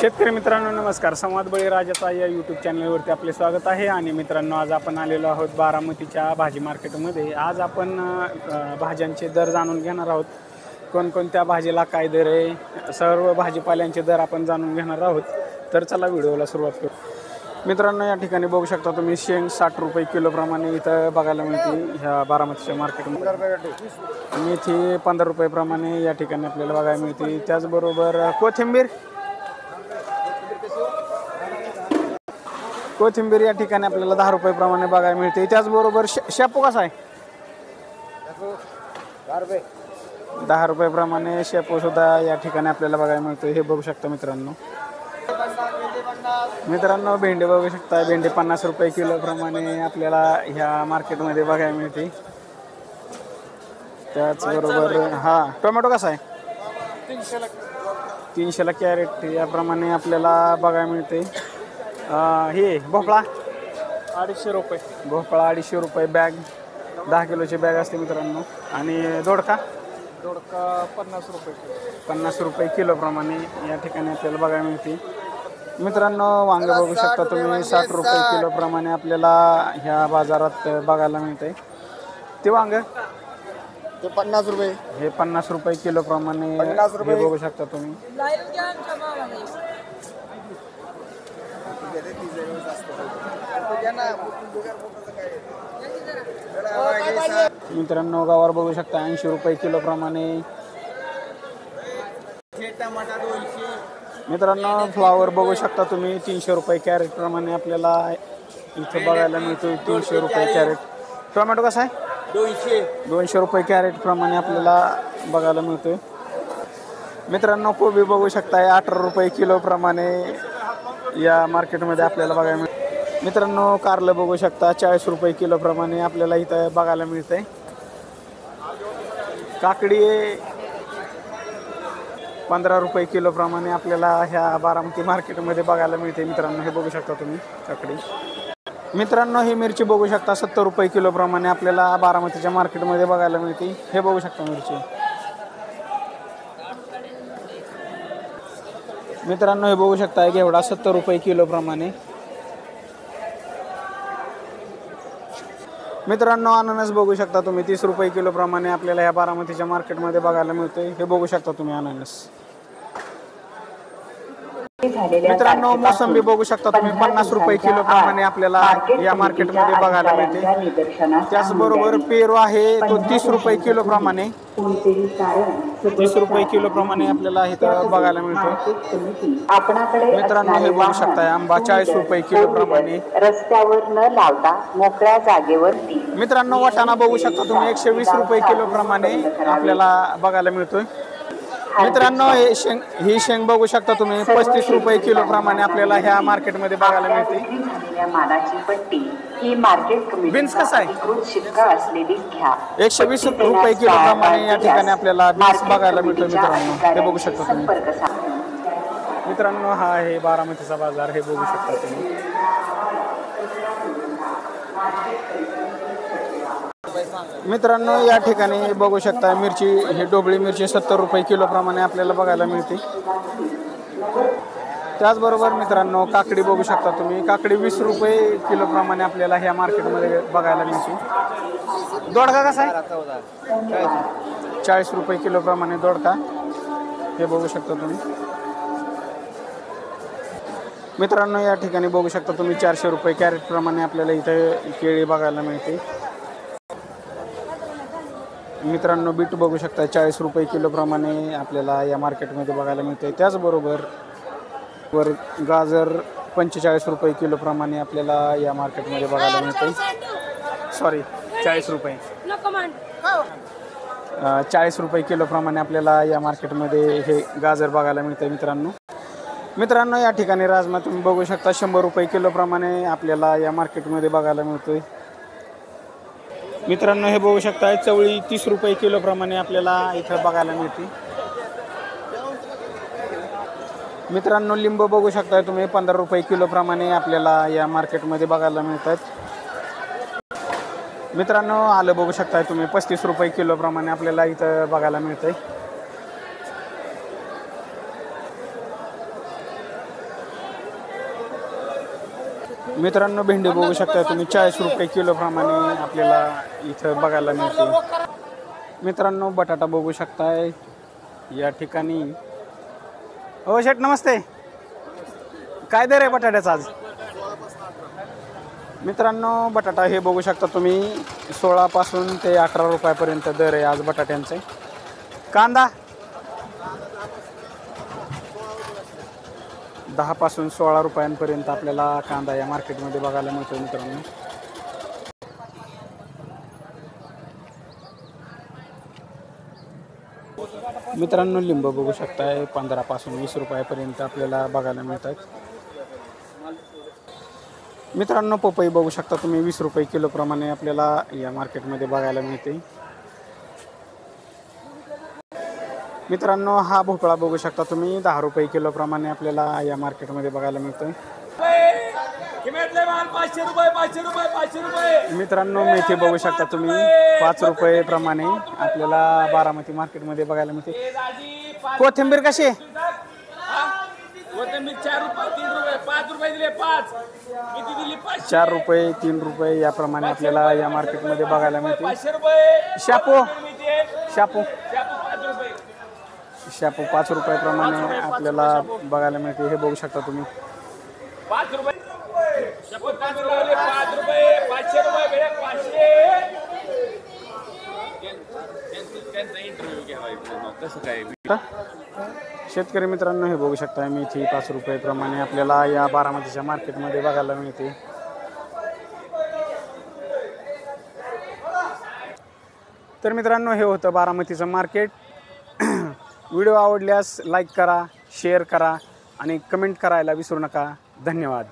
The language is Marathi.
शेतकरी मित्रांनो नमस्कार. संवाद बळीराजाचा या यूट्यूब चॅनलवरती आपले स्वागत आहे. आणि मित्रांनो, आज आपण आलेलो आहोत बारामतीच्या भाजी मार्केटमध्ये. आज आपण भाज्यांचे दर जाणून घेणार आहोत. कोणकोणत्या भाजीला काय दर आहे, सर्व भाजीपाल्यांचे दर आपण जाणून घेणार आहोत. तर चला व्हिडिओला सुरुवात करू. मित्रांनो, या ठिकाणी बघू शकता तुम्ही शेंग 60 रुपये किलोप्रमाणे इथं बघायला मिळते ह्या बारामतीच्या मार्केटमध्ये. मेथी 15 रुपयेप्रमाणे या ठिकाणी आपल्याला बघायला मिळते. त्याचबरोबर कोथिंबीर या ठिकाणी आपल्याला 10 रुपयेप्रमाणे बघायला मिळते. त्याचबरोबर शेपू कसा आहे? 10 रुपयेप्रमाणे शेपू सुद्धा या ठिकाणी आपल्याला बघायला मिळतो. हे बघू शकता मित्रांनो. भेंडी बघू शकता. भेंडी 50 रुपये किलोप्रमाणे आपल्याला ह्या मार्केटमध्ये बघायला मिळते. त्याचबरोबर टोमॅटो कसा आहे? 300ला कॅरेट याप्रमाणे आपल्याला बघायला मिळते. हे भोपळा 250 रुपये. भोपळा 250 रुपये बॅग. 10 किलोची बॅग असते मित्रांनो. आणि दोडका 50 रुपये. 50 रुपये किलोप्रमाणे या ठिकाणी आपल्याला बघायला मिळते. मित्रांनो, वांगे बघू शकता तुम्ही 60 रुपये किलोप्रमाणे आपल्याला ह्या बाजारात बघायला मिळते. ते वांग ते 50 रुपये. हे 50 रुपये किलोप्रमाणे हे बघू शकता तुम्ही. मित्रांनो, गवार बघू शकता 80 रुपये किलोप्रमाणे. मित्रांनो, फ्लावर बघू शकता तुम्ही 300 रुपये कॅरेट प्रमाणे आपल्याला इथं बघायला मिळतो. 300 रुपये कॅरेट. टोमॅटो कसा आहे? 200 रुपये कॅरेट प्रमाणे आपल्याला बघायला मिळतोय. मित्रांनो, कोबी बघू शकता 18 रुपये किलोप्रमाणे या मार्केटमध्ये आपल्याला बघायला मिळतं. मित्रांनो, कारलं बघू शकता 40 रुपये किलोप्रमाणे आपल्याला इथं बघायला मिळतंय. काकडी 15 रुपये किलोप्रमाणे आपल्याला ह्या बारामती मार्केटमध्ये बघायला मिळते. मित्रांनो, हे बघू शकता तुम्ही काकडी. मित्रांनो, ही मिरची बघू शकता 70 रुपये किलोप्रमाणे आपल्याला बारामतीच्या मार्केटमध्ये बघायला मिळते. हे बघू शकता मिरची. मित्रांनो, हे बघू शकता घेवडा 70 रुपये किलोप्रमाणे. मित्रांनो, अननस बघू शकता तुम्ही 30 रुपये किलोप्रमाणे आपल्याला ह्या बारामतीच्या मार्केटमध्ये बघायला मिळतोय. हे बघू शकता तुम्ही अननस. मित्रांनो, मोसंबी बघू शकता तुम्ही 50 रुपये किलोप्रमाणे आपल्याला या मार्केटमध्ये बघायला मिळते. त्याचबरोबर पेरू आहे तो 30 रुपये किलोप्रमाणे. 30 रुपये किलोप्रमाणे आपल्याला इथं बघायला मिळतो. मित्रांनो, हे बघू शकताय आंबा 40 रुपये किलोप्रमाणे. रस्त्यावर न लावता मोकळ्या जागेवरती. मित्रांनो, वाटाणा बघू शकता तुम्ही 120 रुपये किलोप्रमाणे आपल्याला बघायला मिळतोय. मित्रांनो, ही शेंग बघू शकता तुम्ही 35 रुपये किलोप्रमाणे आपल्याला ह्या मार्केटमध्ये बघायला मिळते. बीन्स कसा आहे? 120 रुपये किलोप्रमाणे या ठिकाणी आपल्याला बीन्स बघायला मिळतो. मित्रांनो, हे बघू शकता तुम्ही. मित्रांनो, हा आहे बारामतीचा बाजार. हे बघू शकता तुम्ही. मित्रांनो, या ठिकाणी बघू शकता मिरची, ही डोबळी मिरची 70 रुपये किलोप्रमाणे आपल्याला बघायला मिळते. त्याचबरोबर मित्रांनो, काकडी बघू शकता तुम्ही. काकडी 20 रुपये किलोप्रमाणे आपल्याला ह्या मार्केटमध्ये बघायला मिळते. दोडका कसा आहे? 40 रुपये किलोप्रमाणे दोडका. हे बघू शकता तुम्ही. मित्रांनो, या ठिकाणी बघू शकता तुम्ही 400 रुपये कॅरेट प्रमाणे आपल्याला इथे केळी बघायला मिळते. मित्रांनो, बीट बघू शकता 40 रुपये किलोप्रमाणे आपल्याला या मार्केटमध्ये बघायला मिळते. त्याचबरोबर गाजर 45 रुपये किलोप्रमाणे आपल्याला या मार्केटमध्ये बघायला मिळते. 40 रुपये 40 रुपये किलोप्रमाणे आपल्याला या मार्केटमध्ये हे गाजर बघायला मिळते. मित्रांनो, या ठिकाणी राजमा तुम्ही बघू शकता 100 रुपये किलोप्रमाणे आपल्याला या मार्केटमध्ये बघायला मिळतोय. मित्रांनो, हे बघू शकता चवळी 30 रुपये किलोप्रमाणे आपल्याला इथं बघायला मिळते. मित्रांनो, लिंबू बघू शकता तुम्ही 15 रुपये किलोप्रमाणे आपल्याला या मार्केटमध्ये बघायला मिळतात. मित्रांनो, आलं बघू शकता तुम्ही 35 रुपये किलोप्रमाणे आपल्याला इथं बघायला मिळतंय. मित्रांनो भेंडी बघू शकता तुम्ही 40 रुपये किलो प्रमाणे आपल्याला इथं बघायला मिळते. मित्रांनो बटाटा बघू शकताय या ठिकाणी. हो शेठ नमस्ते, काय दर आहे बटाट्याचा आज? मित्रांनो बटाटा हे बघू शकता तुम्ही 16 पासून ते 18 रुपयापर्यंत दर आहे आज बटाट्यांचे. कांदा 10 पासून 16 रुपयांपर्यंत आपल्याला कांदा या मार्केटमध्ये बघायला मिळतो. मित्रांनो लिंबू बघू शकताय 15 पासून 20 रुपयापर्यंत आपल्याला बघायला मिळतात. मित्रांनो पपई बघू शकता तुम्ही 20 रुपये किलो प्रमाणे आपल्याला या मार्केटमध्ये बघायला मिळते. मित्रांनो हा भोपळा बघू शकता तुम्ही 10 रुपये किलो प्रमाणे आपल्याला या मार्केटमध्ये बघायला मिळतोय. मित्रांनो मेथी बघू शकता तुम्ही 5 रुपये प्रमाणे आपल्याला बारामती मार्केटमध्ये बघायला मिळते. कोथिंबीर कशी आहे? 4 रुपये 3 रुपये याप्रमाणे आपल्याला या मार्केटमध्ये बघायला मिळते. शापू शापू शापू 5 रुपयाप्रमाणे आपल्याला बघायला मिळते. हे बघू शकता तुम्ही 5 रुपये 5 रुपये 500 रुपये 500. शेतकरी मित्रांनो हे बघू शकता मेथी 5 रुपये प्रमाणे आपल्याला या बारामतीच्या मार्केटमध्ये बघायला मिळते. तर मित्रांनो हे होतं बारामतीचं मार्केट. व्हिडिओ आवडल्यास लाईक करा, शेअर करा आणि कमेंट करायला विसरू नका. धन्यवाद.